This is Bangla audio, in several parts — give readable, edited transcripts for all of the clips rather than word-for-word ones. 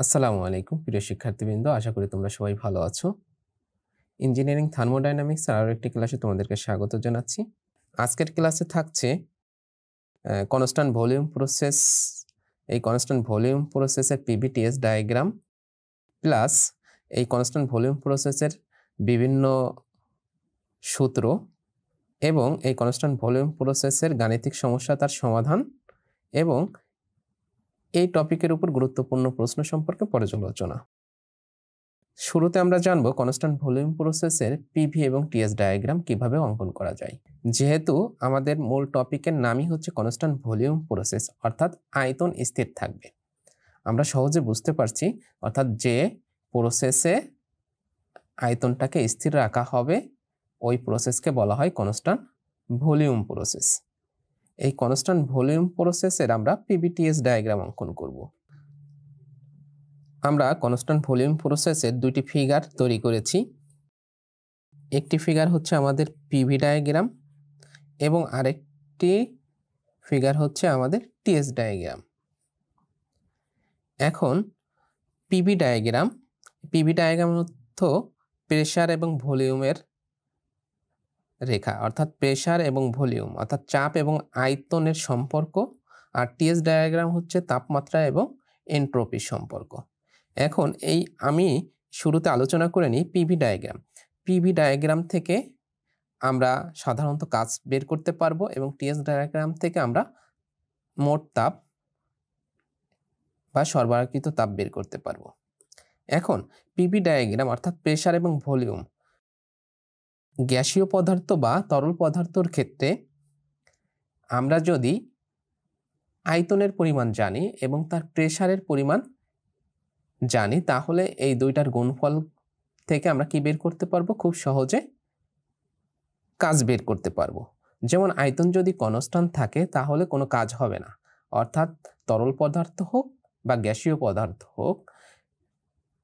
আসসালামু আলাইকুম প্রিয় শিক্ষার্থীবৃন্দ, আশা করি তোমরা সবাই ভালো আছো। ইঞ্জিনিয়ারিং থার্মোডাইনামিক্স এর আরো একটি ক্লাসে তোমাদেরকে স্বাগত জানাচ্ছি। আজকের ক্লাসে থাকছে কনস্ট্যান্ট ভলিউম প্রসেস। এই কনস্ট্যান্ট ভলিউম প্রসেসের পিভিটিএস ডায়াগ্রাম প্লাস এই কনস্ট্যান্ট ভলিউম প্রসেসের বিভিন্ন সূত্র এবং এই কনস্ট্যান্ট ভলিউম প্রসেসের গাণিতিক সমস্যা, তার সমাধান এবং এই টপিকের উপর গুরুত্বপূর্ণ প্রশ্ন সম্পর্কে পর্যালোচনা। শুরুতে আমরা জানব কনস্ট্যান্ট ভলিউম প্রসেসের পিভি এবং টিএস ডায়াগ্রাম কিভাবে অঙ্কন করা যায়। যেহেতু আমাদের মূল টপিকের নামই হচ্ছে কনস্ট্যান্ট ভলিউম প্রসেস, অর্থাৎ আয়তন স্থির থাকবে, আমরা সহজে বুঝতে পারছি। অর্থাৎ যে প্রসেসে আয়তনটাকে স্থির রাখা হবে ওই প্রসেসকে বলা হয় কনস্ট্যান্ট ভলিউম প্রসেস। এই কনস্ট্যান্ট ভলিউম প্রসেসের আমরা পিভিটিএস ডায়াগ্রাম অঙ্কন করব। আমরা কনস্ট্যান্ট ভলিউম প্রসেসের দুইটি ফিগার তৈরি করেছি। একটি ফিগার হচ্ছে আমাদের পিভি ডায়াগ্রাম এবং আরেকটি ফিগার হচ্ছে আমাদের টিএস ডায়াগ্রাম। এখন পিভি ডায়াগ্রাম অর্থ প্রেসার এবং ভলিউমের রেখা, অর্থাৎ প্রেসার এবং ভলিউম অর্থাৎ চাপ এবং আয়তনের সম্পর্ক। আর টিএস ডায়াগ্রাম হচ্ছে তাপমাত্রা এবং এন্ট্রপির সম্পর্ক। এখন আমি শুরুতে আলোচনা করে নিই পিভি ডায়াগ্রাম থেকে আমরা সাধারণত কাজ বের করতে পারবো এবং টিএস ডায়াগ্রাম থেকে আমরা মোট তাপ বা সরবরাহকৃত তাপ বের করতে পারবো। এখন পিভি ডায়াগ্রাম অর্থাৎ প্রেসার এবং ভলিউম, গ্যাসীয় পদার্থ বা তরল পদার্থর ক্ষেত্রে আমরা যদি আয়তনের পরিমাণ জানি এবং তার প্রেসারের পরিমাণ জানি, তাহলে এই দুইটার গুণফল থেকে আমরা কি বের করতে পারবো? খুব সহজে কাজ বের করতে পারবো। যেমন আয়তন যদি কনস্ট্যান্ট থাকে তাহলে কোনো কাজ হবে না, অর্থাৎ তরল পদার্থ হোক বা গ্যাসীয় পদার্থ হোক,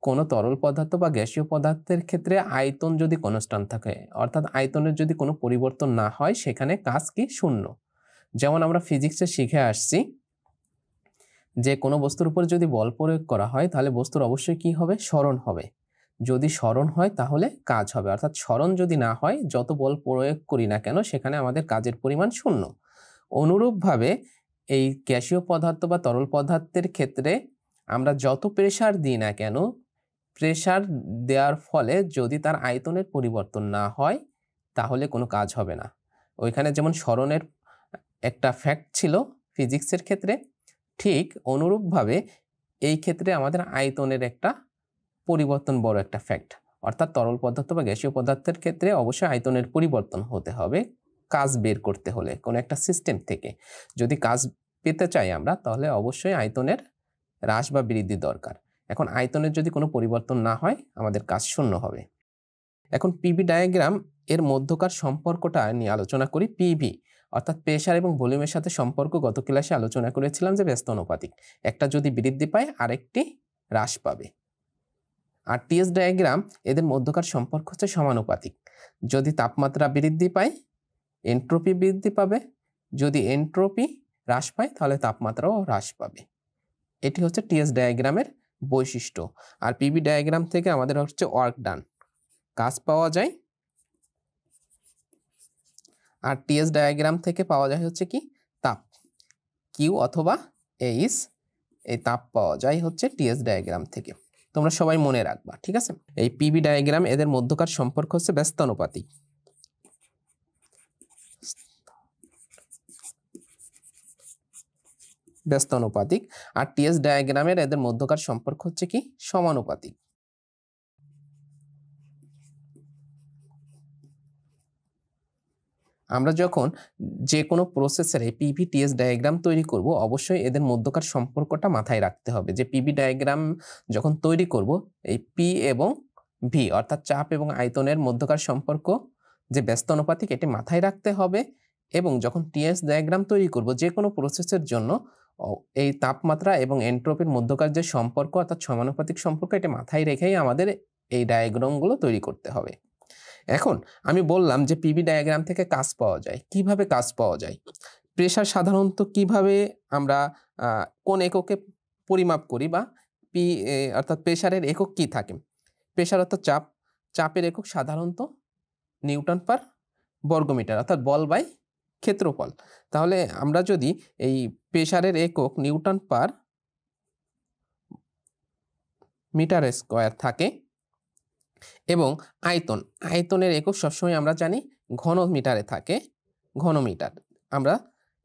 কোনো তরল পদার্থ বা গ্যাসীয় পদার্থের ক্ষেত্রে আয়তন যদি কনস্ট্যান্ট থাকে, অর্থাৎ আয়তনের যদি কোনো পরিবর্তন না হয়, সেখানে কাজ কি? শূন্য। যেমন আমরা ফিজিক্সে শিখে আসছি যে কোনো বস্তুর উপর যদি বল প্রয়োগ করা হয় তাহলে বস্তুর অবশ্যই কি হবে? সরণ হবে। যদি সরণ হয় তাহলে কাজ হবে, অর্থাৎ সরণ যদি না হয়, যত বল প্রয়োগ করি না কেন সেখানে আমাদের কাজের পরিমাণ শূন্য। অনুরূপভাবে এই গ্যাসীয় পদার্থ বা তরল পদার্থের ক্ষেত্রে আমরা যত প্রেসার দিই না কেন, প্রেসার দেওয়ার ফলে যদি তার আয়তনের পরিবর্তন না হয় তাহলে কোনো কাজ হবে না। ওইখানে যেমন সরণের একটা ফ্যাক্ট ছিল ফিজিক্সের ক্ষেত্রে, ঠিক অনুরূপভাবে এই ক্ষেত্রে আমাদের আয়তনের একটা পরিবর্তন বড় একটা ফ্যাক্ট। অর্থাৎ তরল পদার্থ বা গ্যাসীয় পদার্থের ক্ষেত্রে অবশ্যই আয়তনের পরিবর্তন হতে হবে কাজ বের করতে হলে। কোনো একটা সিস্টেম থেকে যদি কাজ পেতে চাই আমরা, তাহলে অবশ্যই আয়তনের হ্রাস বা বৃদ্ধি দরকার। এখন আয়তনের যদি কোনো পরিবর্তন না হয়, আমাদের কাজ শূন্য হবে। এখন পিভি ডায়াগ্রাম এর মধ্যকার সম্পর্কটা নিয়ে আলোচনা করি। পিভি অর্থাৎ প্রেসার এবং ভলিউমের সাথে সম্পর্ক গত ক্লাসে আলোচনা করেছিলাম যে ব্যস্ত অনুপাতিক, একটা যদি বৃদ্ধি পায় আরেকটি হ্রাস পাবে। আর টিএস ডায়াগ্রাম এদের মধ্যকার সম্পর্ক হচ্ছে সমানুপাতিক। যদি তাপমাত্রা বৃদ্ধি পায় এন্ট্রপি বৃদ্ধি পাবে, যদি এন্ট্রপি হ্রাস পায় তাহলে তাপমাত্রাও হ্রাস পাবে। এটি হচ্ছে টিএস ডায়াগ্রামের বৈশিষ্ট্য। আর পিভি ডায়াগ্রাম থেকে আমাদের হচ্ছে ওয়ার্ক ডান, কাজ পাওয়া যায়। আর টিএস ডায়াগ্রাম থেকে পাওয়া যায় হচ্ছে কি? তাপ, কিউ অথবা এইচ। এই তাপ পাওয়া যায় হচ্ছে টিএস ডায়াগ্রাম থেকে। তোমরা সবাই মনে রাখবা, ঠিক আছে? এই পিভি ডায়াগ্রাম এদের মধ্যকার সম্পর্ক হচ্ছে ব্যস্তানুপাতিক। আর টিএস ডায়াগ্রামের এদের মধ্যকার সম্পর্ক হচ্ছে কি? সমানুপাতিক। আমরা যখন যে কোনো প্রসেসের পিভি টিএস ডায়াগ্রাম তৈরি করব, অবশ্যই এদের মধ্যকার সম্পর্কটা মাথায় রাখতে হবে। যে পিভি ডায়াগ্রাম যখন তৈরি করব, এই পি এবং ভি অর্থাৎ চাপ এবং আয়তনের মধ্যকার সম্পর্ক যে ব্যস্তানুপাতিক, এটি মাথায় রাখতে হবে। এবং যখন টিএস ডায়াগ্রাম তৈরি করব যে কোনো প্রসেসের জন্য, এই তাপমাত্রা এবং এন্ট্রপির মধ্যকার যে সম্পর্ক অর্থাৎ সমানুপাতিক সম্পর্ক, এটা মাথায় রেখেই আমাদের এই ডায়াগ্রামগুলো তৈরি করতে হবে। এখন আমি বললাম যে পিভি ডায়াগ্রাম থেকে কাজ পাওয়া যায়। কিভাবে কাজ পাওয়া যায়? প্রেসার সাধারণত কিভাবে আমরা কোন এককে পরিমাপ করি বা পি অর্থাৎ প্রেসারের একক কি থাকে? প্রেসার অর্থাৎ চাপ, চাপের একক সাধারণত নিউটন পার বর্গমিটার অর্থাৎ বল বাই ক্ষেত্রফল। তাহলে আমরা যদি এই প্রেসারের একক নিউটন পার মিটার স্কয়ার থাকে এবং আয়তনের একক সবসময় আমরা জানি ঘনমিটারে থাকে, ঘনমিটার। আমরা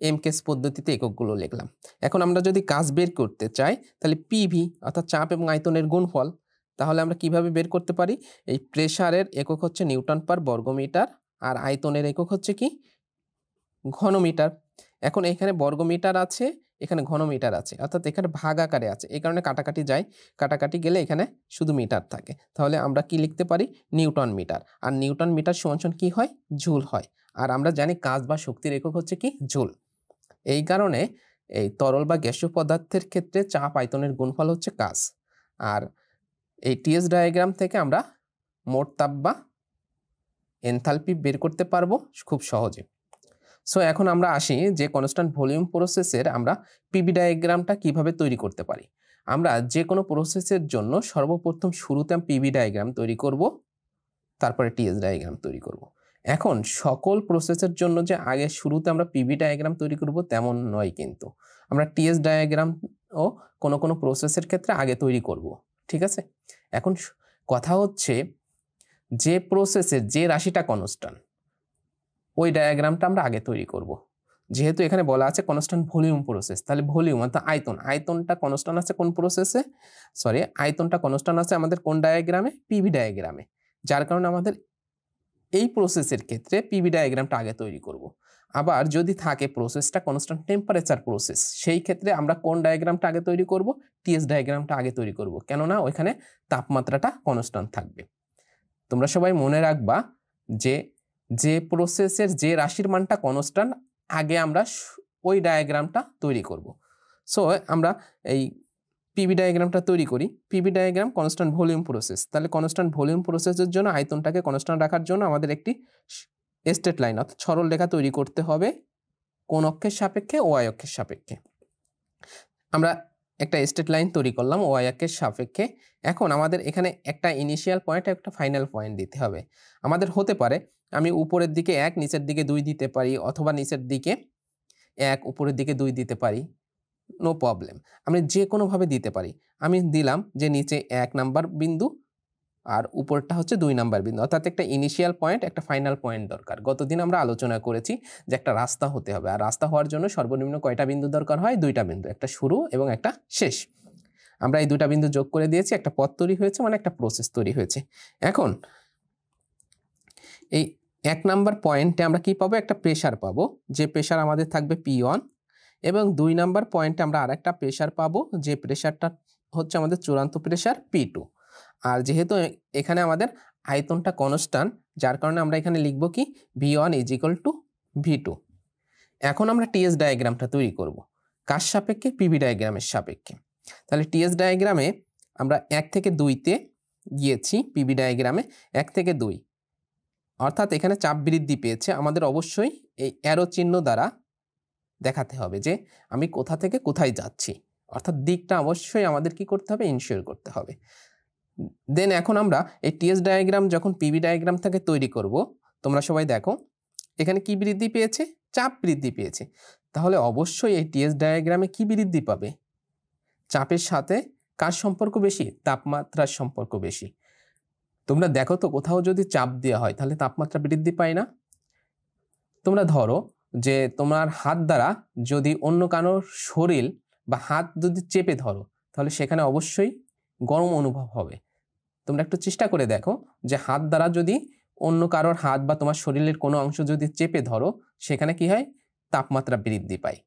এমকেস পদ্ধতিতে এককগুলো লিখলাম। এখন আমরা যদি কাজ বের করতে চাই তাহলে পিভি অর্থাৎ চাপ এবং আয়তনের গুণফল, তাহলে আমরা কিভাবে বের করতে পারি? এই প্রেসারের একক হচ্ছে নিউটন পার বর্গমিটার আর আয়তনের একক হচ্ছে কি? ঘনমিটার। এখন এখানে বর্গমিটার আছে, এখানে ঘনমিটার আছে, অর্থাৎ এখানে ভাগ আকারে আছে, এই কারণে কাটাকাটি যায়, কাটাকাটি গেলে এখানে শুধু মিটার থাকে। তাহলে আমরা কি লিখতে পারি? Newton metre. আর নিউটন মিটার সমান কি হয়? জুল হয়। আর আমরা জানি কাজ বা শক্তির একক হচ্ছে কি? জুল। এই কারণে এই তরল বা গ্যাসীয় পদার্থের ক্ষেত্রে চাপ আয়তনের গুণফল হচ্ছে কাজ। আর এই টিএস ডায়াগ্রাম থেকে আমরা মোট তাপ বা এনথালপি বের করতে পারবো খুব সহজে। সো এখন আমরা আসি যে কনস্ট্যান্ট ভলিউম প্রসেসের আমরা পিভি ডায়াগ্রামটা কিভাবে তৈরি করতে পারি। আমরা যে কোনো প্রসেসের জন্য সর্বপ্রথম শুরুতে পিভি ডায়াগ্রাম তৈরি করব, তারপরে টিএস ডায়াগ্রাম তৈরি করব। এখন সকল প্রসেসের জন্য যে আগে শুরুতে আমরা পিভি ডায়াগ্রাম তৈরি করব তেমন নয়, কিন্তু আমরা টিএস ডায়াগ্রাম ও কোনো প্রসেসের ক্ষেত্রে আগে তৈরি করব। ঠিক আছে? এখন কথা হচ্ছে যে প্রসেসের যে রাশিটা কনস্ট্যান্ট ওই ডায়াগ্রামটা আমরা আগে তৈরি করব। যেহেতু এখানে বলা আছে কনস্ট্যান্ট ভলিউম প্রসেস, তাহলে ভলিউম অর্থাৎ আয়তনটা কনস্ট্যান্ট আছে কোন প্রসেসে? আয়তনটা কনস্ট্যান্ট আছে আমাদের কোন ডায়াগ্রামে? পিভি ডায়াগ্রামে। যার কারণে আমাদের এই প্রসেসের ক্ষেত্রে পিভি ডায়াগ্রামটা আগে তৈরি করব। আবার যদি থাকে প্রসেসটা কনস্ট্যান্ট টেম্পারেচার প্রসেস, সেই ক্ষেত্রে আমরা কোন ডায়াগ্রামটা আগে তৈরি করব? টিএস ডায়াগ্রামটা আগে তৈরি করব, কেননা ওইখানে তাপমাত্রাটা কনস্ট্যান্ট থাকবে। তোমরা সবাই মনে রাখবা যে প্রসেসের যে রাশির মানটা কনস্ট্যান্ট আগে আমরা ওই ডায়াগ্রামটা তৈরি করব। সো আমরা এই পিভি ডায়াগ্রামটা তৈরি করি। PV diagram constant volume process, তাহলে কনস্ট্যান্ট ভলিউম প্রসেসের জন্য আয়তনটাকে কনস্ট্যান্ট রাখার জন্য আমাদের একটি স্ট্রেট লাইন অর্থাৎ সরল রেখা তৈরি করতে হবে কোন অক্ষের সাপেক্ষে? ওয়াই অক্ষের সাপেক্ষে। আমরা একটা স্ট্রেট লাইন তৈরি করলাম ওয়াই অক্ষের সাপেক্ষে। এখন আমাদের এখানে একটা ইনিশিয়াল পয়েন্ট একটা ফাইনাল পয়েন্ট দিতে হবে। আমাদের হতে পারে আমি উপরের দিকে 1 নিচের দিকে 2 দিতে পারি, অথবা নিচের দিকে 1 উপরের দিকে 2 দিতে পারি, নো প্রবলেম। আমি যে কোনোভাবে দিতে পারি। আমি দিলাম যে নিচে 1 নাম্বার বিন্দু আর উপরটা হচ্ছে 2 নাম্বার বিন্দু, অর্থাৎ একটা ইনিশিয়াল পয়েন্ট একটা ফাইনাল পয়েন্ট দরকার। গতদিন আমরা আলোচনা করেছি যে একটা রাস্তা হতে হবে, আর রাস্তা হওয়ার জন্য সর্বনিম্ন কয়টা বিন্দু দরকার হয়? 2টা বিন্দু, একটা শুরু এবং একটা শেষ। আমরা এই 2টা বিন্দু যোগ করে দিয়েছি, একটা পথ তৈরি হয়েছে, মানে একটা প্রসেস তৈরি হয়েছে। এখন এই 1 নাম্বার পয়েন্টে আমরা কি পাবো? একটা প্রেসার পাবো, যে প্রেসার আমাদের থাকবে P1, এবং 2 নাম্বার পয়েন্টে আমরা আরেকটা প্রেসার পাবো, যে প্রেসারটা হচ্ছে আমাদের চূড়ান্ত প্রেসার P2। আর যেহেতু এখানে আমাদের আয়তনটা কনস্ট্যান্ট, যার কারণে আমরা এখানে লিখব কি? V1 = V2। এখন আমরা টিএস ডায়াগ্রামটা তৈরি করব কার সাপেক্ষে? পিভি ডায়াগ্রামের সাপেক্ষে। তাহলে টিএস ডায়াগ্রামে আমরা 1 থেকে 2তে গিয়েছি, পিভি ডায়াগ্রামে 1 থেকে 2, অর্থাৎ এখানে চাপ বৃদ্ধি পেয়েছে। আমাদের অবশ্যই এই অ্যারো চিহ্ন দ্বারা দেখাতে হবে যে আমি কোথা থেকে কোথায় যাচ্ছি, অর্থাৎ দিকটা অবশ্যই আমাদের কি করতে হবে? ইনশিওর করতে হবে। দেন এখন আমরা এই টিএস ডায়াগ্রাম যখন পিভি ডায়াগ্রাম থেকে তৈরি করব, তোমরা সবাই দেখো এখানে কি বৃদ্ধি পেয়েছে? চাপ বৃদ্ধি পেয়েছে। তাহলে অবশ্যই এই টিএস ডায়াগ্রামে কি বৃদ্ধি পাবে? চাপের সাথে কার সম্পর্ক বেশি? তাপমাত্রার সম্পর্ক বেশি। তোমরা দেখো তো কোথাও যদি চাপ দেওয়া হয় তাহলে তাপমাত্রা বৃদ্ধি পায় না? তোমরা ধরো যে তোমার হাত দ্বারা যদি অন্য কারোর শরীর বা হাত যদি চেপে ধরো, তাহলে সেখানে অবশ্যই গরম অনুভব হবে। তোমরা একটু চেষ্টা করে দেখো যে হাত দ্বারা যদি অন্য কারোর হাত বা তোমার শরীরের কোনো অংশ যদি চেপে ধরো, সেখানে কি হয়? তাপমাত্রা বৃদ্ধি পায়।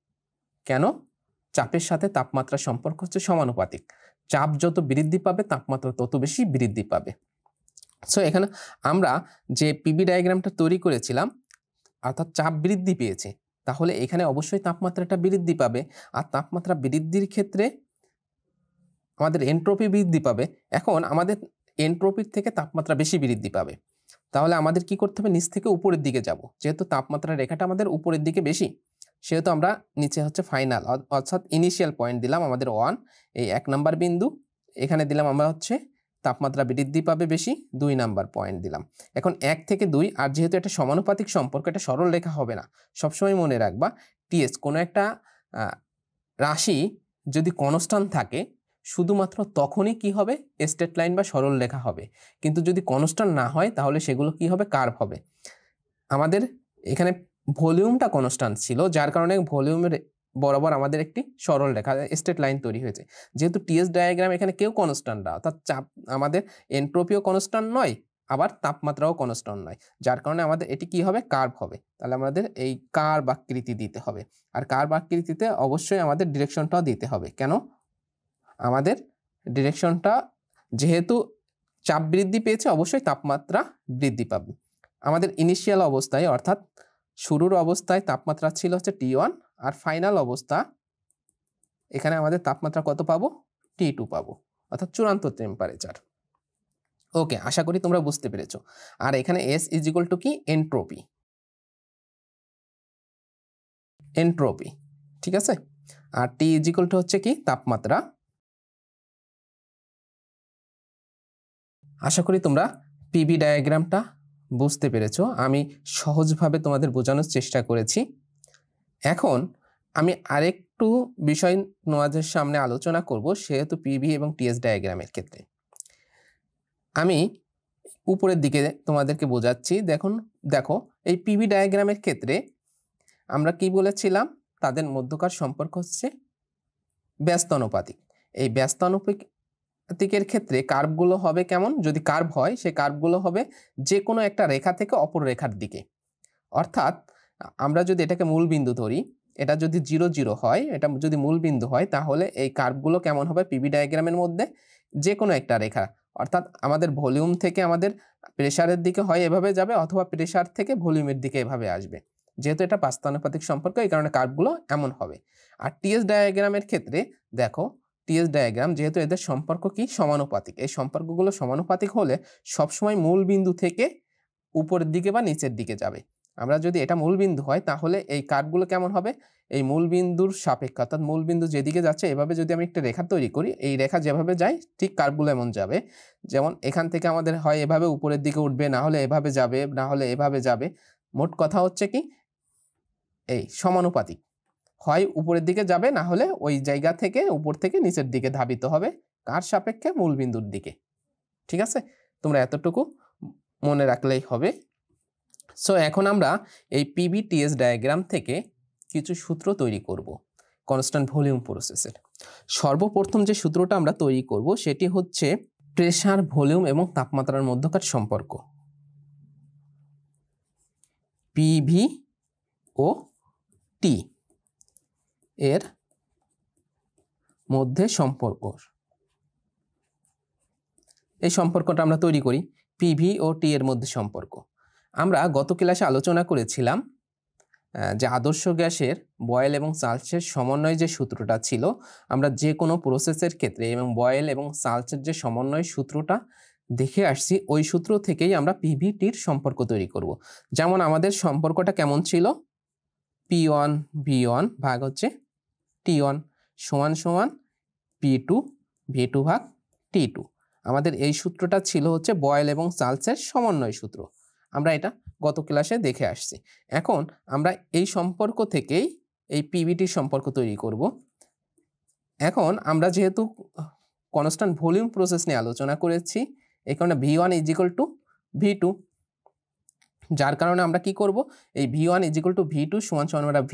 কেন? চাপের সাথে তাপমাত্রার সম্পর্ক হচ্ছে সমানুপাতিক। চাপ যত বৃদ্ধি পাবে তাপমাত্রা তত বেশি বৃদ্ধি পাবে। সো এখানে আমরা যে পিভি ডায়াগ্রামটা তৈরি করেছিলাম, অর্থাৎ চাপ বৃদ্ধি পেয়েছে, তাহলে এখানে অবশ্যই তাপমাত্রাটা বৃদ্ধি পাবে। আর তাপমাত্রা বৃদ্ধির ক্ষেত্রে আমাদের এনট্রপি বৃদ্ধি পাবে। এখন আমাদের এনট্রপির থেকে তাপমাত্রা বেশি বৃদ্ধি পাবে, তাহলে আমাদের কি করতে হবে? নিচ থেকে উপরের দিকে যাব। যেহেতু তাপমাত্রার রেখাটা আমাদের উপরের দিকে বেশি, সেহেতু আমরা নিচে হচ্ছে ফাইনাল অর্থাৎ ইনিশিয়াল পয়েন্ট দিলাম আমাদের 1, এই 1 নাম্বার বিন্দু এখানে দিলাম আমরা হচ্ছে তাপমাত্রা বৃদ্ধি পাবে বেশি, 2 নাম্বার পয়েন্ট দিলাম। এখন 1 থেকে 2, আর যেহেতু এটা সমানুপাতিক সম্পর্ক, এটা সরল রেখা হবে না। সবসময় মনে রাখবা টিএস কোনো একটা রাশি যদি কনস্ট্যান্ট থাকে শুধুমাত্র তখনই কি হবে, স্ট্রেট লাইন বা সরল রেখা হবে। কিন্তু যদি কনস্ট্যান্ট না হয় তাহলে সেগুলো কি হবে, কার্ভ হবে। আমাদের এখানে ভলিউমটা কনস্ট্যান্ট ছিল, যার কারণে ভলিউমের বরাবর আমাদের একটি সরল রেখা স্ট্রেট লাইন তৈরি হয়েছে। যেহেতু টিএস ডায়াগ্রাম এখানে কেউ কনস্ট্যান্ট না, অর্থাৎ চাপ আমাদের এনট্রপিও কনস্ট্যান্ট নয়, আবার তাপমাত্রাও কনস্ট্যান্ট নয়, যার কারণে আমাদের এটি কি হবে, কার্ভ হবে। তাহলে আমাদের এই কার্ভ আকৃতি দিতে হবে। আর কার্ভ আকৃতিতে অবশ্যই আমাদের ডিরেকশনটাও দিতে হবে। কেন? আমাদের ডিরেকশনটা যেহেতু চাপ বৃদ্ধি পেয়েছে, অবশ্যই তাপমাত্রা বৃদ্ধি পাবে। আমাদের ইনিশিয়াল অবস্থায় অর্থাৎ শুরুর অবস্থায় তাপমাত্রা ছিল হচ্ছে T1, আর ফাইনাল অবস্থা এখানে আমাদের তাপমাত্রা কত পাবো, T2 পাবো, অর্থাৎ চূড়ান্ত টেম্পারেচার। ওকে, আশা করি তোমরা বুঝতে পেরেছো। আর এখানে S ইজ ইকুয়াল টু কি, এনট্রপি। এনট্রপি, ঠিক আছে। আর T ইজ ইকুয়াল টু হচ্ছে কি, তাপমাত্রা। আশা করি তোমরা পিভি ডায়াগ্রামটা বুঝতে পেরেছো। আমি সহজভাবে তোমাদের বোঝানোর চেষ্টা করেছি। এখন আমি আরেকটু বিষয় তোমাদের সামনে আলোচনা করব, সেহেতু পিভি এবং টিএস ডায়াগ্রামের ক্ষেত্রে আমি উপরের দিকে তোমাদেরকে বোঝাচ্ছি। দেখো এই পিভি ডায়াগ্রামের ক্ষেত্রে আমরা কি বলেছিলাম, তাদের মধ্যকার সম্পর্ক হচ্ছে ব্যস্তানুপাতিক। এই ব্যস্তানুপাতিকের ক্ষেত্রে কার্ভগুলো হবে কেমন, যদি কার্ভ হয় সেই কার্ভগুলো হবে যে কোনো একটা রেখা থেকে অপর রেখার দিকে। অর্থাৎ আমরা যদি এটাকে মূল বিন্দু ধরি, এটা যদি 0 0 হয়, এটা যদি মূল বিন্দু হয়, তাহলে এই কার্ভগুলো কেমন হবে, পিভি ডায়াগ্রামের মধ্যে যে কোনো একটা রেখা। অর্থাৎ আমাদের ভলিউম থেকে আমাদের প্রেসারের দিকে হয় এভাবে যাবে, অথবা প্রেসার থেকে ভলিউমের দিকে এভাবে আসবে। যেহেতু এটা ব্যস্তানুপাতিক সম্পর্ক, এই কারণে কার্ভগুলো এমন হবে। আর টিএস ডায়াগ্রামের ক্ষেত্রে দেখো, টিএস ডায়াগ্রাম যেহেতু এদের সম্পর্ক কি, সমানুপাতিক। এই সম্পর্কগুলো সমানুপাতিক হলে সবসময় মূল বিন্দু থেকে উপরের দিকে বা নিচের দিকে যাবে। আমরা যদি এটা মূল বিন্দু হয়, তাহলে এই কার্ভগুলো কেমন হবে, এই মূল বিন্দুর সাপেক্ষে, অর্থাৎ মূল বিন্দু যেদিকে যাচ্ছে এভাবে যদি আমি একটা রেখা তৈরি করি, এই রেখা যেভাবে যায় ঠিক কার্ভগুলো এমন যাবে। যেমন এখান থেকে আমাদের হয় এভাবে উপরের দিকে উঠবে, না হলে এভাবে যাবে, না হলে এভাবে যাবে। মোট কথা হচ্ছে কি, এই সমানুপাতিক, হয় উপরের দিকে যাবে, না হলে ওই জায়গা থেকে উপর থেকে নিচের দিকে ধাবিত হবে, কার সাপেক্ষে, মূল বিন্দুর দিকে। ঠিক আছে, তোমরা এতটুকু মনে রাখলেই হবে। সো এখন আমরা এই পিভিটিএস ডায়াগ্রাম থেকে কিছু সূত্র তৈরি করব কনস্ট্যান্ট ভলিউম প্রসেসের। সর্বপ্রথম যে সূত্রটা আমরা তৈরি করব সেটি হচ্ছে প্রেসার, ভলিউম এবং তাপমাত্রার মধ্যকার সম্পর্ক, পিভি ও টি এর মধ্যে সম্পর্ক। এই সম্পর্কটা আমরা তৈরি করি, পিভি ও টি এর মধ্যে সম্পর্ক। আমরা গত ক্লাসে আলোচনা করেছিলাম যে আদর্শ গ্যাসের বয়েল এবং চার্লসের সমন্বয় যে সূত্রটা ছিল, আমরা যে কোনো প্রসেসের ক্ষেত্রে এবং বয়েল এবং চার্লসের যে সমন্বয় সূত্রটা দেখে আসছি, ওই সূত্র থেকেই আমরা পিভিটির সম্পর্ক তৈরি করব। যেমন আমাদের সম্পর্কটা কেমন ছিল, P1 V1 ভাগ হচ্ছে T1 সমান সমান P2 V2 ভাগ T2। আমাদের এই সূত্রটা ছিল হচ্ছে বয়েল এবং চার্লসের সমন্বয় সূত্র। আমরা এটা গত ক্লাসে দেখে আসছি। এখন আমরা এই সম্পর্ক থেকেই এই পিভিটির সম্পর্ক তৈরি করব। এখন আমরা যেহেতু কনস্ট্যান্ট ভলিউম প্রসেস নিয়ে আলোচনা করেছি, এই কারণে V1 is equal two V2, যার কারণে আমরা কি করব, এই V1 is equal two V2 সমান সমান আমরা V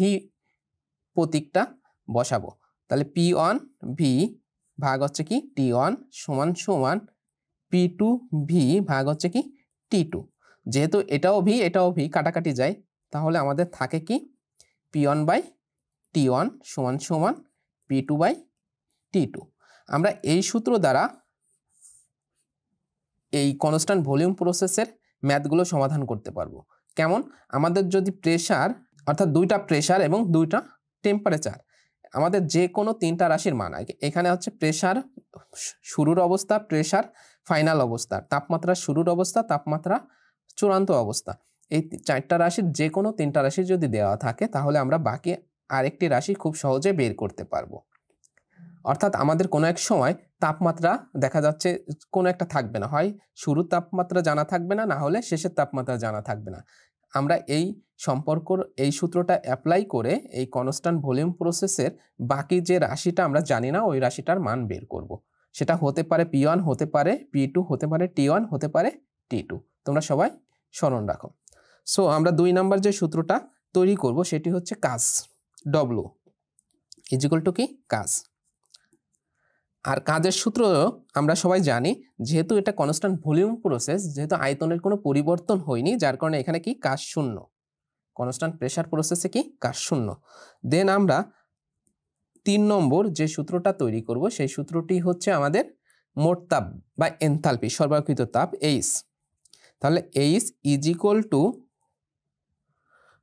প্রতীকটা বসাবো। তাহলে P1 V ভাগ হচ্ছে কি T1 সমান সমান P2 V ভাগ হচ্ছে কি T2। যেহেতু এটাও V এটাও V, কাটাকাটি যায়, তাহলে আমাদের থাকে কি P1 বাই T1 সমান সমান P2 বাই T2। আমরা এই সূত্র দ্বারা এই কনস্ট্যান্ট ভলিউম প্রসেসের ম্যাথগুলো সমাধান করতে পারবো। কেমন, আমাদের যদি প্রেসার, অর্থাৎ দুইটা প্রেসার এবং দুইটা টেম্পারেচার, আমাদের যে কোনো তিনটা রাশির মান, এখানে হচ্ছে প্রেসার শুরুর অবস্থা, প্রেসার ফাইনাল অবস্থা, তাপমাত্রা শুরুর অবস্থা, তাপমাত্রা চূড়ান্ত অবস্থা, এই চারটা রাশির যে কোনো তিনটা রাশি যদি দেওয়া থাকে, তাহলে আমরা বাকি আরেকটি রাশি খুব সহজে বের করতে পারবো। অর্থাৎ আমাদের কোনো এক সময় তাপমাত্রা দেখা যাচ্ছে কোনো একটা থাকবে না, হয় শুরুর তাপমাত্রা জানা থাকবে না, না হলে শেষের তাপমাত্রা জানা থাকবে না। আমরা এই সম্পর্কর এই সূত্রটা অ্যাপ্লাই করে এই কনস্ট্যান্ট ভলিউম প্রসেসের বাকি যে রাশিটা আমরা জানি না ওই রাশিটার মান বের করব। সেটা হতে পারে P1, হতে পারে P2, হতে পারে T1, হতে পারে T2। তোমরা সবাই স্মরণ রাখো। সো আমরা 2 নাম্বার যে সূত্রটা তৈরি করব সেটি হচ্ছে কাজ, W ইকুয়াল টু কি কাজ। আর কাজের সূত্র আমরা সবাই জানি, যেহেতু এটা কনস্ট্যান্ট ভলিউম প্রসেস, যেহেতু আয়তনের কোনো পরিবর্তন হয়নি, যার কারণে এখানে কি কাজ শূন্য। কনস্ট্যান্ট প্রেসার প্রসেসে কি কাজ শূন্য। দেন আমরা 3 নম্বর যে সূত্রটা তৈরি করব সেই সূত্রটি হচ্ছে আমাদের মোট তাপ বা এনথালপি, সরবরাহকৃত তাপ H। তাহলে H ইজ ইকুয়াল টু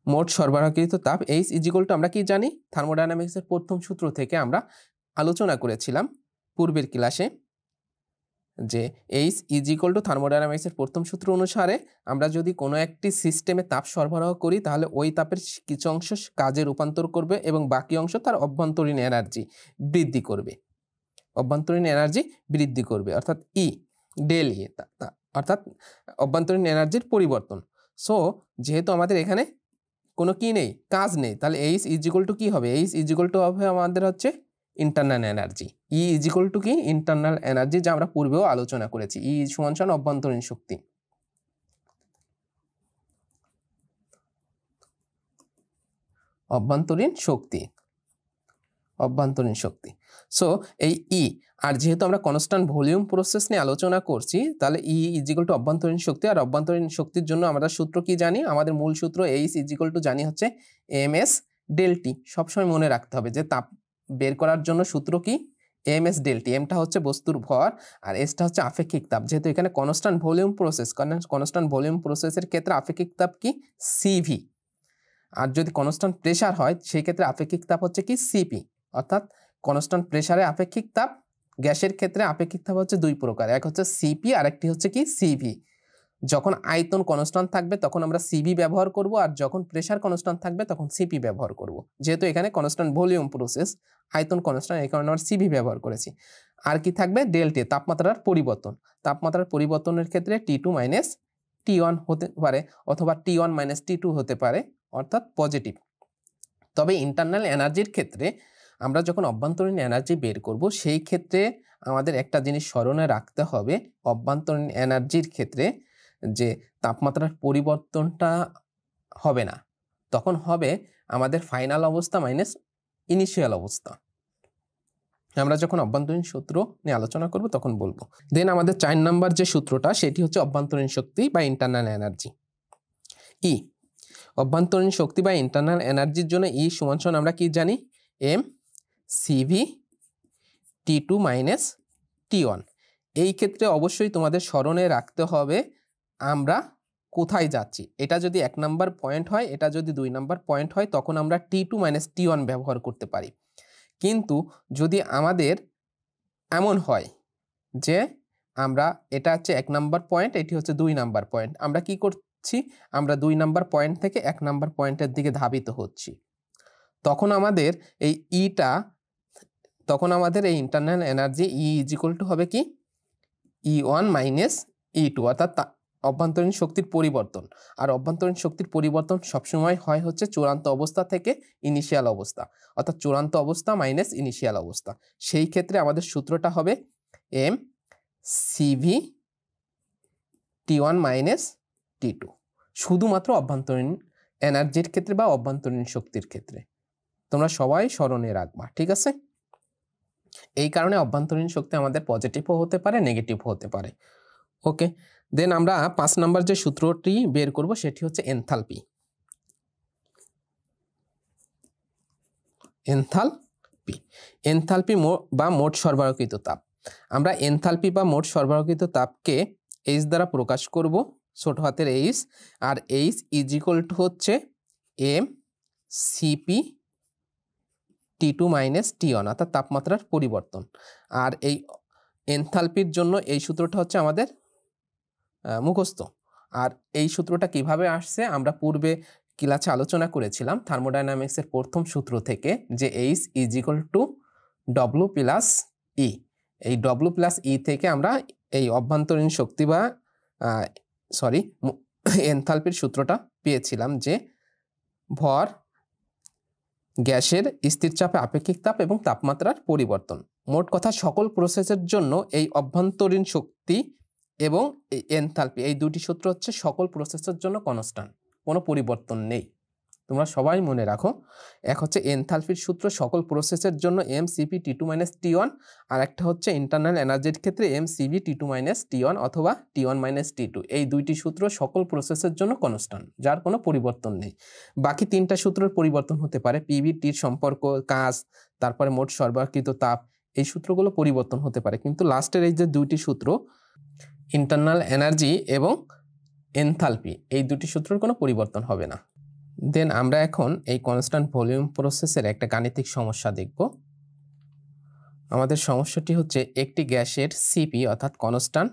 মোট সরবরাহকৃত তাপ H ইজ ইকুয়াল টু আমরা কি জানি, থার্মোডায়নামিক্সের প্রথম সূত্র থেকে আমরা আলোচনা করেছিলাম পূর্বের ক্লাসে যে H ইজ ইকুয়াল টু থার্মোডায়নামিক্সের প্রথম সূত্র অনুসারে আমরা যদি কোনো একটি সিস্টেমে তাপ সরবরাহ করি তাহলে ওই তাপের কিছু অংশ কাজে রূপান্তর করবে এবং বাকি অংশ তার অভ্যন্তরীণ এনার্জি বৃদ্ধি করবে, অভ্যন্তরীণ এনার্জি বৃদ্ধি করবে, অর্থাৎ ই ডেল ই, অর্থাৎ অভ্যন্তরীণ এনার্জির পরিবর্তন। সো যেহেতু আমাদের এখানে কোনো কি নেই, কাজ নেই, তাহলে H ইজ ইকুয়াল টু কি হবে, H ইজ ইকুয়াল টু হবে আমাদের হচ্ছে internal energy. E is equal two কি ইন্টারনাল এনার্জি, যা আমরা পূর্বেও আলোচনা করেছি। ই সমান সমান অভ্যন্তরীণ শক্তি। অভ্যন্তরীণ শক্তি, অভ্যন্তরীণ শক্তি। সো এই ই, আর যেহেতু আমরা কনস্ট্যান্ট ভলিউম প্রসেস নিয়ে আলোচনা করছি, তাহলে ই ইজ ইকুয়াল টু অভ্যন্তরীণ শক্তি। আর অভ্যন্তরীণ শক্তির জন্য আমরা সূত্র কি জানি, আমাদের মূল সূত্র H ইজ ইকুয়াল টু জানি হচ্ছে ms ডেল টি। সবসময় মনে রাখতে হবে যে তাপ বের করার জন্য সূত্র কি ms ডেল টি। এমটা হচ্ছে বস্তুর ভর আর এসটা হচ্ছে আপেক্ষিক তাপ। যেহেতু এখানে constant volume process, constant volume প্রসেসের ক্ষেত্রে আপেক্ষিক তাপ কি সিভি, আর যদি কনস্ট্যান্ট প্রেসার হয় সেই ক্ষেত্রে আপেক্ষিক তাপ হচ্ছে কি সিপি। অর্থাৎ কনস্ট্যান্ট প্রেসারে আপেক্ষিক তাপ, গ্যাসের ক্ষেত্রে আপেক্ষিক তাপ হচ্ছে দুই প্রকার, এক হচ্ছে সিপি আর একটি হচ্ছে কি সিভি। যখন আয়তন কনস্ট্যান্ট থাকবে তখন আমরা সিভি ব্যবহার করব, আর যখন প্রেসার কনস্ট্যান্ট থাকবে তখন সিপি ব্যবহার করব। যেহেতু এখানে কনস্ট্যান্ট ভলিউম প্রসেস, আয়তন কনস্ট্যান্ট, এই কারণে আমরা সিভি ব্যবহার করেছি। আর কি থাকবে ডেল্টা, তাপমাত্রার পরিবর্তন। তাপমাত্রার পরিবর্তনের ক্ষেত্রে T2 মাইনাস T1 হতে পারে অথবা T1 মাইনাস T2 হতে পারে, অর্থাৎ পজিটিভ। তবে ইন্টারনাল এনার্জির ক্ষেত্রে আমরা যখন অভ্যন্তরীণ এনার্জি বের করব সেই ক্ষেত্রে আমাদের একটা জিনিস স্মরণে রাখতে হবে, অভ্যন্তরীণ এনার্জির ক্ষেত্রে যে তাপমাত্রার পরিবর্তনটা হবে না, তখন হবে আমাদের ফাইনাল অবস্থা মাইনাস ইনিশিয়াল অবস্থা। আমরা যখন অভ্যন্তরীণ সূত্র নিয়ে আলোচনা করব তখন বলবো। দেন আমাদের 4 নাম্বার যে সূত্রটা সেটি হচ্ছে অভ্যন্তরীণ শক্তি বা ইন্টারনাল এনার্জি। ই, অভ্যন্তরীণ শক্তি বা ইন্টারনাল এনার্জির জন্য ই সমান সমান আমরা কি জানি, M CV T2 minus T1। এই ক্ষেত্রে অবশ্যই তোমাদের স্মরণে রাখতে হবে আমরা কোথায় যাচ্ছি। এটা যদি 1 নাম্বার পয়েন্ট হয়, এটা যদি 2 নাম্বার পয়েন্ট হয়, তখন আমরা T2 মাইনাস T1 ব্যবহার করতে পারি। কিন্তু যদি আমাদের এমন হয় যে আমরা এটা হচ্ছে 1 নাম্বার পয়েন্ট, এটি হচ্ছে 2 নাম্বার পয়েন্ট, আমরা কি করছি, আমরা 2 নাম্বার পয়েন্ট থেকে 1 নাম্বার পয়েন্টের দিকে ধাবিত হচ্ছি, তখন আমাদের এই ইটা, তখন আমাদের এই internal energy E is equal two হবে কি E1 মাইনাস E2, অর্থাৎ অভ্যন্তরীণ শক্তির পরিবর্তন। আর অভ্যন্তরীণ শক্তির পরিবর্তন সবসময় হয় হচ্ছে চূড়ান্ত অবস্থা থেকে ইনিশিয়াল অবস্থা, অর্থাৎ চূড়ান্ত অবস্থা মাইনাস ইনিশিয়াল অবস্থা। সেই ক্ষেত্রে আমাদের সূত্রটা হবে M CV T1 minus T2, শুধুমাত্র অভ্যন্তরীণ এনার্জির ক্ষেত্রে বা অভ্যন্তরীণ শক্তির ক্ষেত্রে। তোমরা সবাই স্মরণে রাখবা, ঠিক আছে? এই কারণে অভ্যন্তরীণ শক্তি আমাদের পজিটিভও হতে পারে, নেগেটিভ হতে পারে। ওকে, দেন আমরা 5 নাম্বার যে সূত্রটি বের করব সেটি হচ্ছে এনথালপি। এনথালপি, এনথালপি বা মোট সরবরাহকৃত তাপ। আমরা এনথালপি বা মোট সরবরাহকৃত তাপকে H দ্বারা প্রকাশ করব, ছোট হাতের H, আর H ইজ ইকুয়াল টু হচ্ছে m cp T2 minus T1, অর্থাৎ তাপমাত্রার পরিবর্তন। আর এই এনথালপির জন্য এই সূত্রটা হচ্ছে আমাদের মুখস্থ। আর এই সূত্রটা কিভাবে আসছে আমরা পূর্বে ক্লাসে আলোচনা করেছিলাম থার্মোডায়নামিক্সের প্রথম সূত্র থেকে, যে H ইজ ইকুয়াল টু ডব্লু প্লাস ই। এই ডব্লু প্লাস ই থেকে আমরা এই অভ্যন্তরীণ শক্তি বা এনথালপির সূত্রটা পেয়েছিলাম, যে ভর, গ্যাসের স্থির চাপে আপেক্ষিক তাপ এবং তাপমাত্রার পরিবর্তন। মোট কথা সকল প্রসেসের জন্য এই অভ্যন্তরীণ শক্তি এবং এই এনথালপি, এই দুটি সূত্র হচ্ছে সকল প্রসেসের জন্য কনস্ট্যান্ট, কোনো পরিবর্তন নেই। তোমরা সবাই মনে রাখো, এক হচ্ছে এনথালপির সূত্র সকল প্রসেসের জন্য mCp T2 - T1, আর একটা হচ্ছে ইন্টারনাল এনার্জির ক্ষেত্রে mCv T2 - T1 অথবা T1 - T2। এই দুইটি সূত্র সকল প্রসেসের জন্য কনস্ট্যান্ট, যার কোনো পরিবর্তন নেই। বাকি তিনটা সূত্রের পরিবর্তন হতে পারে, পিভি টির সম্পর্ক, কাজ, তারপরে মোট সরবরাহকৃত তাপ, এই সূত্রগুলো পরিবর্তন হতে পারে, কিন্তু লাস্টের এই যে দুইটি সূত্র ইন্টারনাল এনার্জি এবং এনথালপি, এই দুটি সূত্রের কোনো পরিবর্তন হবে না। দেন আমরা এখন এই কনস্ট্যান্ট ভলিউম প্রসেসের একটা গাণিতিক সমস্যা দেখব। আমাদের সমস্যাটি হচ্ছে একটি গ্যাসের সিপি অর্থাৎ কনস্ট্যান্ট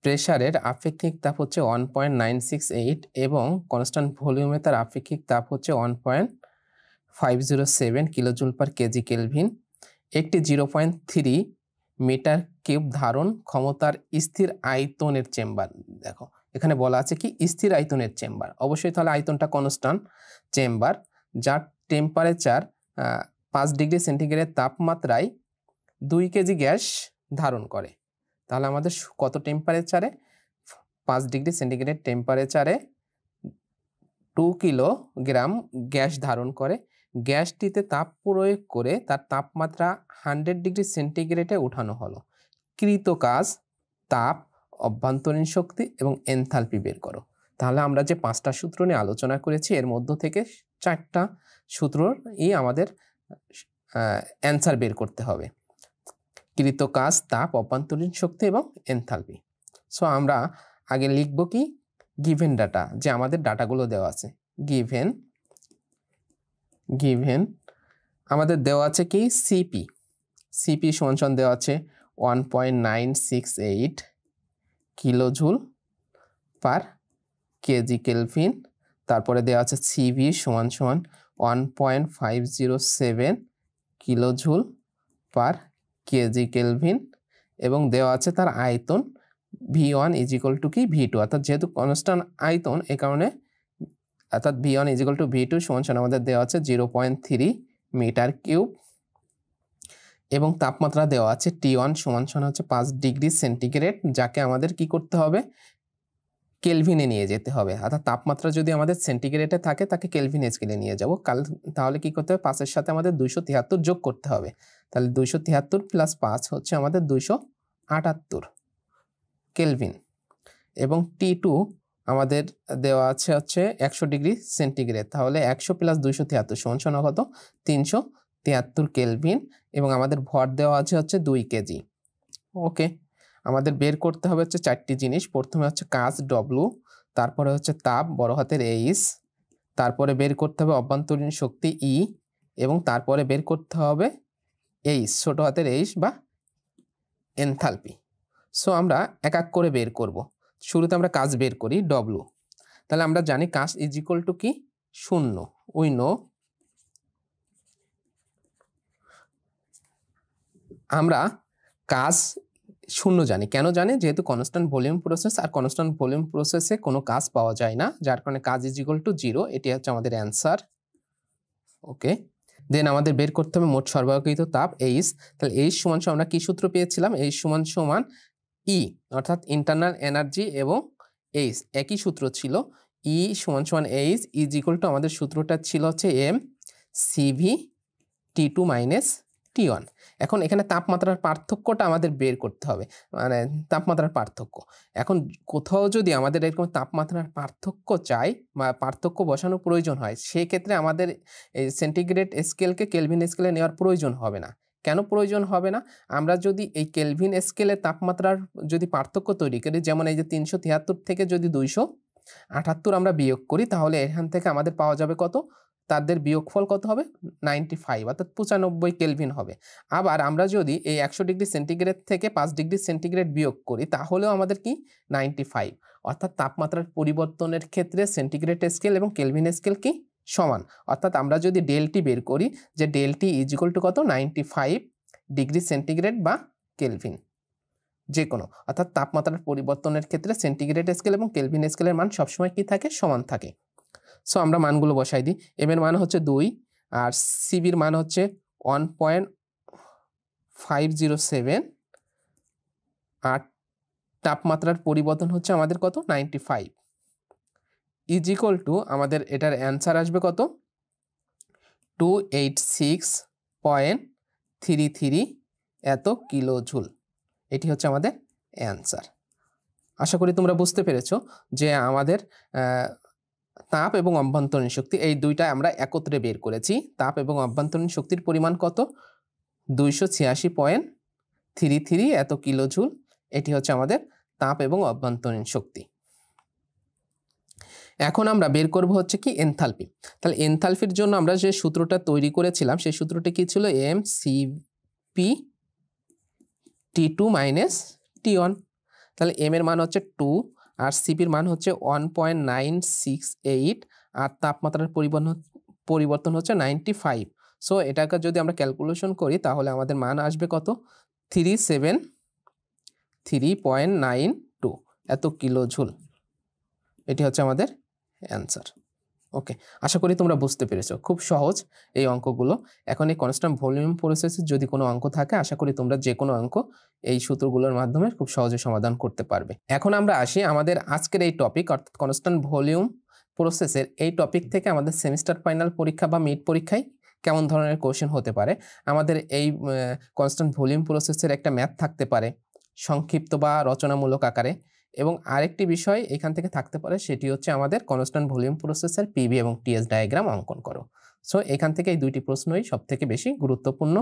প্রেসারের আপেক্ষিক তাপ হচ্ছে 1.968 এবং কনস্ট্যান্ট ভলিউমে তার আপেক্ষিক তাপ হচ্ছে 1.507 কিলোজুল পার কেজি কেলভিন। একটি 0.3 মিটার কিউব ধারণ ক্ষমতার স্থির আয়তনের চেম্বার। দেখো এখানে বলা আছে কি স্থির আয়তনের চেম্বার, অবশ্যই তাহলে আয়তনটা কনস্ট্যান্ট চেম্বার, যার টেম্পারেচার 5 ডিগ্রি সেন্টিগ্রেড তাপমাত্রায় 2 কেজি গ্যাস ধারণ করে। তাহলে আমাদের কত টেম্পারেচারে? 5 ডিগ্রি সেন্টিগ্রেড টেম্পারেচারে 2 কিলোগ্রাম গ্যাস ধারণ করে। গ্যাসটিতে তাপ প্রয়োগ করে তার তাপমাত্রা 100 ডিগ্রি সেন্টিগ্রেডে উঠানো হলো। কৃত কাজ, তাপ, অভ্যন্তরীণ শক্তি এবং এনথালপি বের করো। তাহলে আমরা যে 5টা সূত্র নিয়ে আলোচনা করেছি এর মধ্য থেকে 4টা সূত্রই আমাদের অ্যান্সার বের করতে হবে। কৃত কাজ, তাপ, অভ্যন্তরীণ শক্তি এবং এনথালপি। সো আমরা আগে লিখব কি গিভেন ডাটা, যে আমাদের ডাটাগুলো দেওয়া আছে। গিভেন আমাদের দেওয়া আছে কি সিপি সমান দেওয়া আছে 1.968 কিলোজুল পার কেজি কেলভিন। তারপরে দেওয়া আছে সিভি সমান 1.507 কিলোজুল পার কেজি কেলভিন এবং দেওয়া আছে তার আয়তন V1 = কি V2, অর্থাৎ যেহেতু কনস্ট্যান্ট আয়তন এই কারণে, অর্থাৎ V1 = V2 সমান আমাদের দেওয়া আছে 0.3 মিটার কিউব এবং তাপমাত্রা দেওয়া আছে T1 সমান হচ্ছে 5 ডিগ্রি সেন্টিগ্রেড, যাকে আমাদের কি করতে হবে কেলভিনে নিয়ে যেতে হবে। অর্থাৎ তাপমাত্রা যদি আমাদের সেন্টিগ্রেডে থাকে তাকে কেলভিন স্কেলে নিয়ে যাব। তাহলে কি করতে হবে 5-এর সাথে আমাদের 273 যোগ করতে হবে। তাহলে 273 + 5 হচ্ছে আমাদের 278 কেলভিন এবং T2 আমাদের দেওয়া আছে হচ্ছে 100 ডিগ্রি সেন্টিগ্রেড। তাহলে 100 + 273 সমান কত? 373 কেলভিন এবং আমাদের ভর দেওয়া আছে হচ্ছে 2 কেজি। ওকে, আমাদের বের করতে হবে হচ্ছে 4টি জিনিস। প্রথমে হচ্ছে কাজ ডব্লু, তারপরে হচ্ছে তাপ বড় হাতের এইচ, তারপরে বের করতে হবে অভ্যন্তরীণ শক্তি ই এবং তারপরে বের করতে হবে এইচ ছোট হাতের এইচ বা এনথালপি। সো আমরা এক এক করে বের করব। শুরুতে আমরা কাজ বের করি ডব্লু। তাহলে আমরা জানি কাজ = কি 0। উই নো আমরা কাজ 0 জানি। কেন জানি? যেহেতু কনস্ট্যান্ট ভলিউম প্রসেস, আর কনস্ট্যান্ট ভলিউম প্রসেসে কোনো কাজ পাওয়া যায় না, যার কারণে কাজ = 0। এটি হচ্ছে আমাদের অ্যান্সার। ওকে, দেন আমাদের বের করতে হবে মোট সরবরাহকৃত তাপ এইচ। তাহলে এইচ সমান আমরা কি সূত্র পেয়েছিলাম? এইচ সমান ই, অর্থাৎ ইন্টারনাল এনার্জি এবং এইচ একই সূত্র ছিল। ই সমান এইচ = আমাদের সূত্রটা ছিল হচ্ছে mCv T2 - T1। এখন এখানে তাপমাত্রার পার্থক্যটা আমাদের বের করতে হবে, মানে তাপমাত্রার পার্থক্য। এখন কোথাও যদি আমাদের এরকম তাপমাত্রার পার্থক্য চাই বা পার্থক্য বসানোর প্রয়োজন হয়, সেক্ষেত্রে আমাদের এই সেন্টিগ্রেড স্কেলকে কেলভিন স্কেলে নেওয়ার প্রয়োজন হবে না। কেন প্রয়োজন হবে না? আমরা যদি এই কেলভিন স্কেলে তাপমাত্রার যদি পার্থক্য তৈরি করি, যেমন এই যে 373 থেকে যদি 278 আমরা বিয়োগ করি, তাহলে এখান থেকে আমাদের পাওয়া যাবে কত? তাদের বিয়োগফল কত হবে? 95, অর্থাৎ 95 কেলভিন হবে। আবার আমরা যদি এই 100 ডিগ্রি সেন্টিগ্রেড থেকে 5 ডিগ্রি সেন্টিগ্রেড বিয়োগ করি, তাহলেও আমাদের কি 95, অর্থাৎ তাপমাত্রার পরিবর্তনের ক্ষেত্রে সেন্টিগ্রেড স্কেল এবং কেলভিন স্কেল কি সমান, অর্থাৎ আমরা যদি ডেলটি বের করি যে ডেলটি ইজ ইকুয়াল টু কত 95 ডিগ্রি সেন্টিগ্রেড বা কেলভিন, যে কোনো, অর্থাৎ তাপমাত্রার পরিবর্তনের ক্ষেত্রে সেন্টিগ্রেড স্কেল এবং কেলভিন স্কেলের মান সবসময় কি থাকে, সমান থাকে। সো আমরা মানগুলো বসাই দিই। এম এর মান হচ্ছে 2 আর সিবির মান হচ্ছে 1.507 আর তাপমাত্রার পরিবর্তন হচ্ছে আমাদের কত 95 ইজ ইকুয়াল টু আমাদের এটার অ্যান্সার আসবে কত 286.33 এত কিলো জুল। এটি হচ্ছে আমাদের অ্যান্সার। আশা করি তোমরা বুঝতে পেরেছো যে আমাদের তাপ এবং অভ্যন্তরীণ শক্তি এই দুইটা আমরা একত্রে বের করেছি। তাপ এবং অভ্যন্তরীণ শক্তির পরিমাণ কত 286.33 এত কিলো জুল। এটি হচ্ছে আমাদের তাপ এবং অভ্যন্তরীণ শক্তি। এখন আমরা বের করব হচ্ছে কি এনথালপি। তাহলে এনথালপির জন্য আমরা যে সূত্রটা তৈরি করেছিলাম সেই সূত্রটি কি ছিল, mCp T2 মাইনাস T1। তাহলে এম এর মান হচ্ছে 2 আর সিপির মান হচ্ছে 1.968 আর তাপমাত্রার পরিবর্তন হচ্ছে 95। সো এটাকে যদি আমরা ক্যালকুলেশন করি তাহলে আমাদের মান আসবে কত 373.92 এত কিলো জুল। এটি হচ্ছে আমাদের অ্যান্সার। ওকে, আশা করি তোমরা বুঝতে পেরেছো, খুব সহজ এই অঙ্কগুলো। এখন এই কনস্ট্যান্ট ভলিউম প্রসেসের যদি কোনো অঙ্ক থাকে আশা করি তোমরা যে কোনো অঙ্ক এই সূত্রগুলোর মাধ্যমে খুব সহজে সমাধান করতে পারবে। এখন আমরা আসি আমাদের আজকের এই টপিক অর্থাৎ কনস্ট্যান্ট ভলিউম প্রসেসের এই টপিক থেকে আমাদের সেমিস্টার ফাইনাল পরীক্ষা বা মিড পরীক্ষায় কেমন ধরনের কোশ্চেন হতে পারে। আমাদের এই কনস্ট্যান্ট ভলিউম প্রসেসের একটা ম্যাথ থাকতে পারে সংক্ষিপ্ত বা রচনামূলক আকারে, এবং আরেকটি বিষয় এখান থেকে থাকতে পারে সেটি হচ্ছে আমাদের কনস্ট্যান্ট ভলিউম প্রসেসের পিভি এবং টিএস ডায়াগ্রাম অঙ্কন করো। সো এখান থেকে এই দুইটি প্রশ্নই সব থেকে বেশি গুরুত্বপূর্ণ।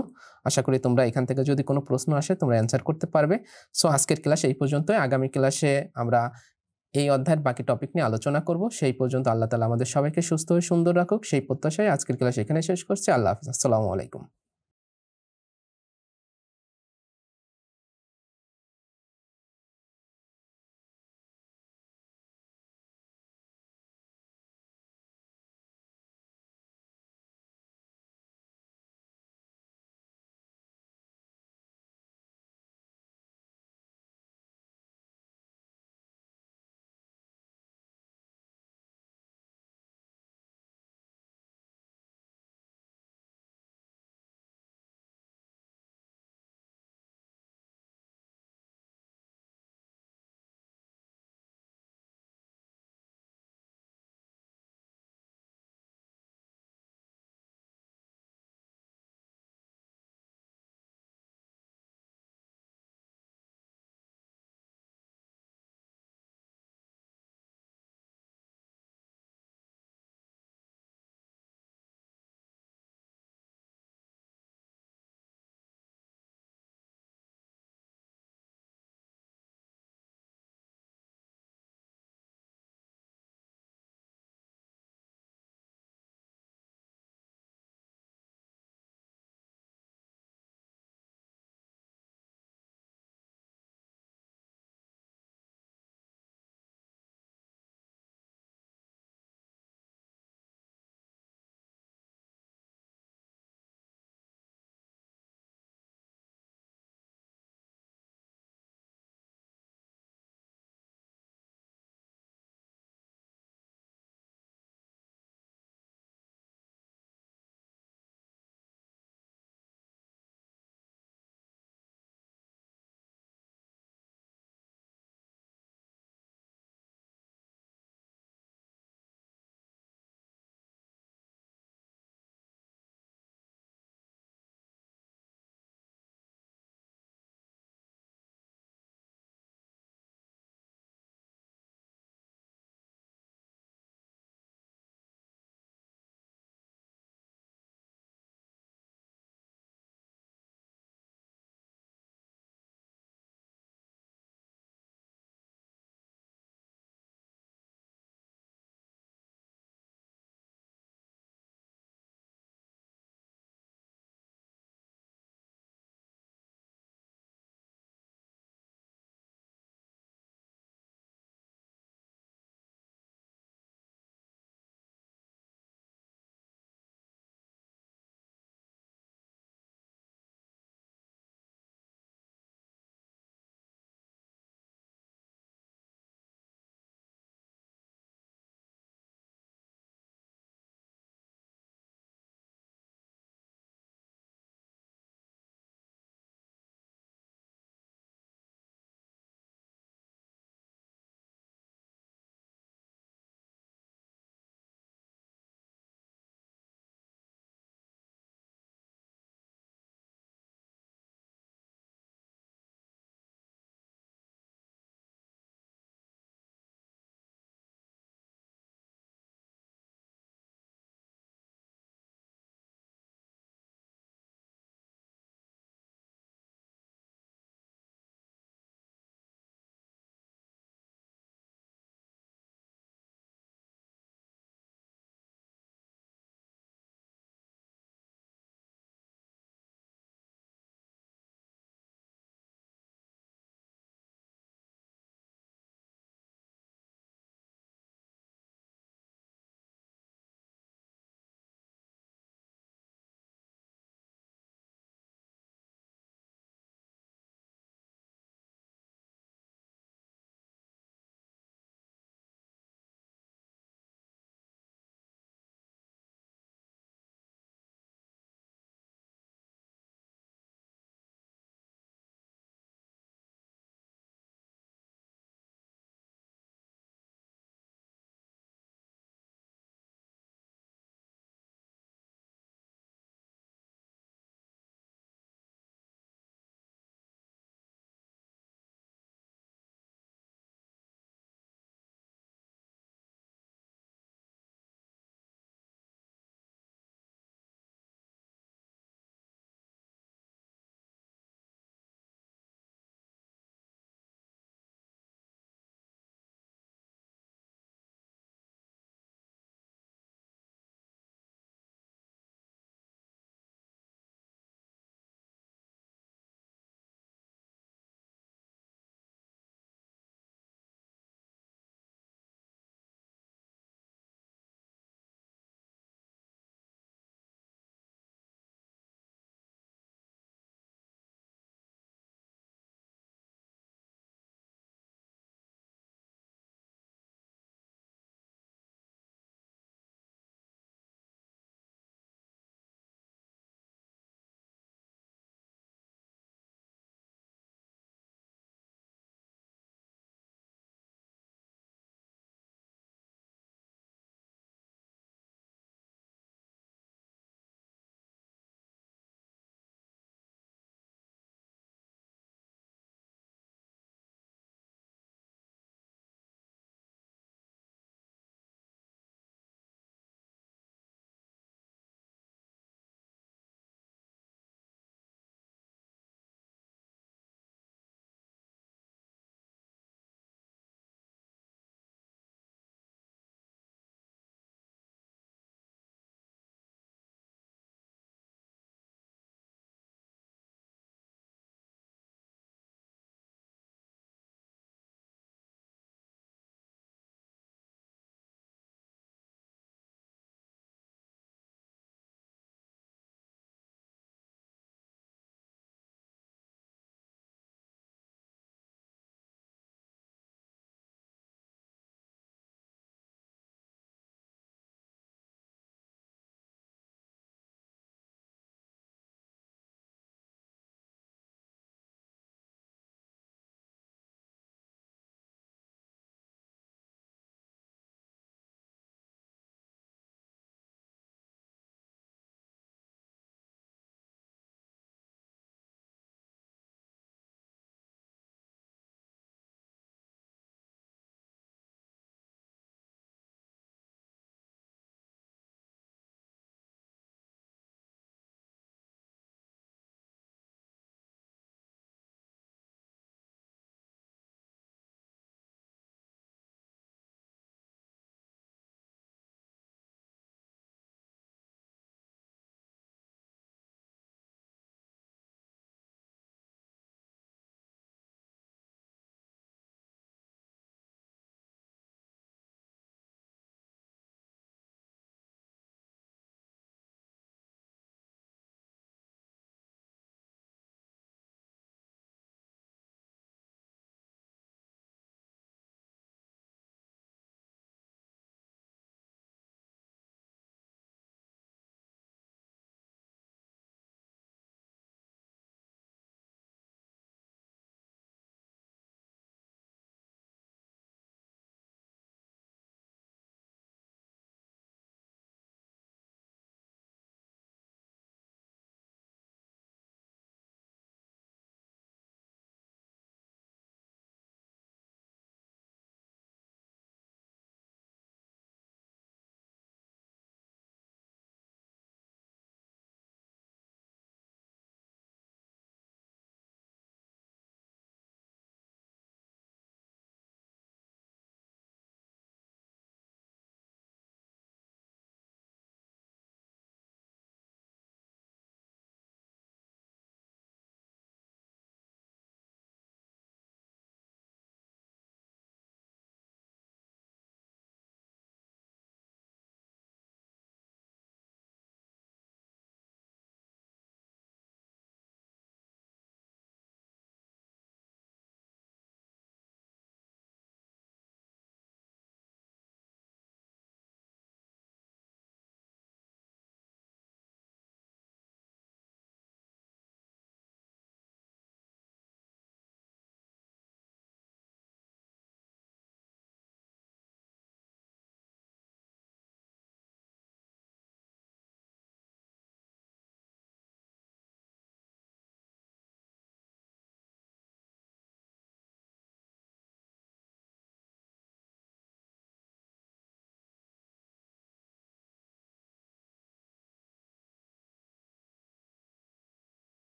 আশা করি তোমরা এখান থেকে যদি কোনো প্রশ্ন আসে তোমরা অ্যান্সার করতে পারবে। সো আজকের ক্লাস এই পর্যন্তই। আগামী ক্লাসে আমরা এই অধ্যায়ের বাকি টপিক নিয়ে আলোচনা করব। সেই পর্যন্ত আল্লাহ তাআলা আমাদের সবাইকে সুস্থ ও সুন্দর রাখুক সেই প্রত্যাশায় আজকের ক্লাস এখানে শেষ করছি। আল্লাহ হাফেজ, আসসালামু আলাইকুম।